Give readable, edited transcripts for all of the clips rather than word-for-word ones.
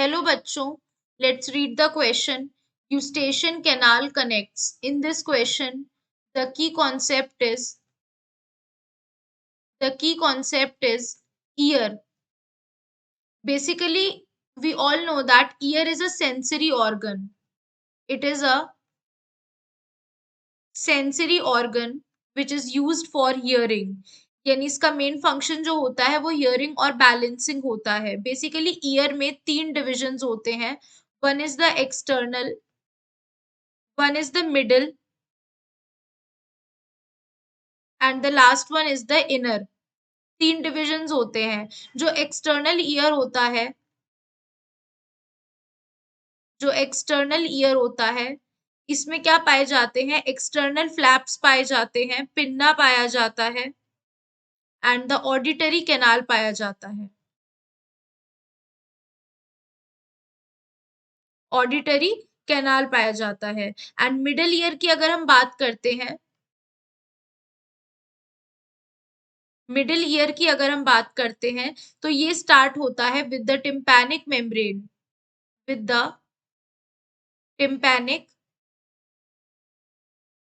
चलो बच्चों, let's read the question. Eustachian canal connects. In this question, the key concept is ear. Basically, we all know that ear is a sensory organ. It is a sensory organ which is used for hearing. यानी इसका main function जो होता है वो hearing और balancing होता है. Basically year में 3 डिविजन्स होते हैं. One is the external, one is the middle and the last one is the inner. 3 divisions होते हैं. जो एक्सटर्नल ईयर होता है, इसमें क्या पाए जाते हैं? एक्सटर्नल फ्लैप्स पाए जाते हैं, पिन्ना पाया जाता है एंड द ऑडिटरी कैनाल पाया जाता है. ऑडिटरी कैनाल पाया जाता है. एंड मिडल ईयर की अगर हम बात करते हैं, तो ये स्टार्ट होता है with the tympanic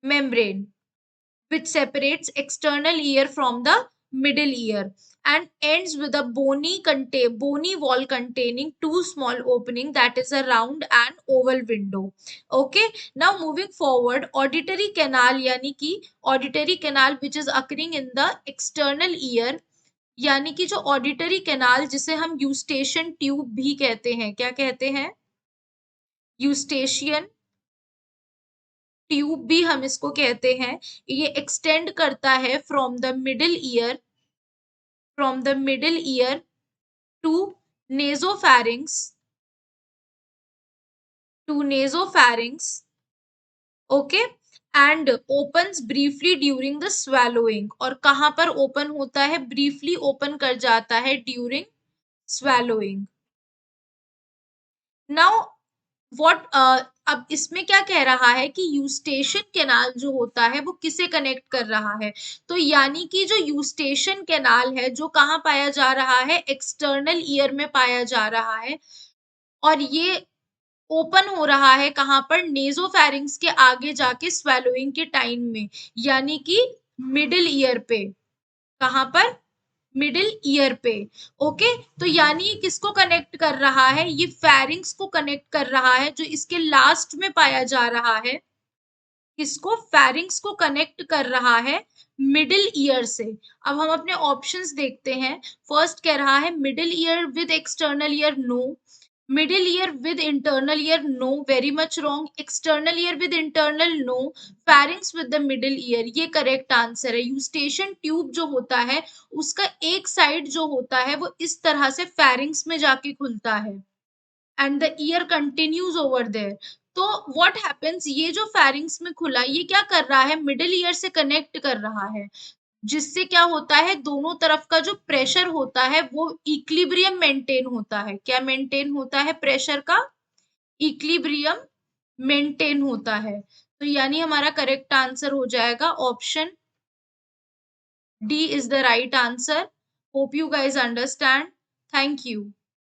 membrane, which separates external ear from the middle ear and ends with a bony wall containing two small opening, that is a round and oval window. Okay, now moving forward, auditory canal यानी कि auditory canal which is occurring in the external ear, यानी कि जो auditory canal जिसे हम Eustachian tube भी कहते हैं, क्या कहते हैं? यूस्टेशियन ट्यूब भी हम इसको कहते हैं. ये एक्सटेंड करता है from the middle ear to nasopharynx. Okay, and opens briefly during the swallowing. और कहां पर ओपन होता है? ब्रीफली ओपन कर जाता है ड्यूरिंग स्वेलोइंग. नाउ व्हाट अब इसमें क्या कह रहा है कि यूस्टेशियन कैनाल जो होता है वो किसे कनेक्ट कर रहा है? तो यानी कि जो यूस्टेशियन कैनाल है जो कहाँ पाया जा रहा है? एक्सटर्नल ईयर में पाया जा रहा है. और ये ओपन हो रहा है कहाँ पर? नेजोफैरिंग्स के आगे जाके स्वेलोइंग के टाइम में, यानी कि मिडिल ईयर पे. कहाँ पर? मिडिल ईयर पे. ओके, तो यानी ये किसको कनेक्ट कर रहा है? ये फेरिंग्स को कनेक्ट कर रहा है जो इसके लास्ट में पाया जा रहा है. किसको? फेरिंग्स को कनेक्ट कर रहा है मिडिल ईयर से. अब हम अपने ऑप्शंस देखते हैं. फर्स्ट कह रहा है middle ear with external ear, no. Middle ear with internal ear, no, very much wrong. External ear with internal, no. Pharynx with the middle ear, ये करेक्ट आंसर है. यूस्टेशियन ट्यूब जो होता है उसका एक साइड जो होता है वो इस तरह से फेरिंग्स में जाके खुलता है and the ear continues over there. तो व्हाट हैपेंस, ये जो फेरिंग्स में खुला ये क्या कर रहा है? मिडिल ईयर से कनेक्ट कर रहा है, जिससे क्या होता है? दोनों तरफ का जो प्रेशर होता है वो इक्विलिब्रियम मेंटेन होता है. क्या मेंटेन होता है? प्रेशर का इक्विलिब्रियम मेंटेन होता है. तो यानी हमारा करेक्ट आंसर हो जाएगा option D is the right answer. Hope you guys understand. Thank you.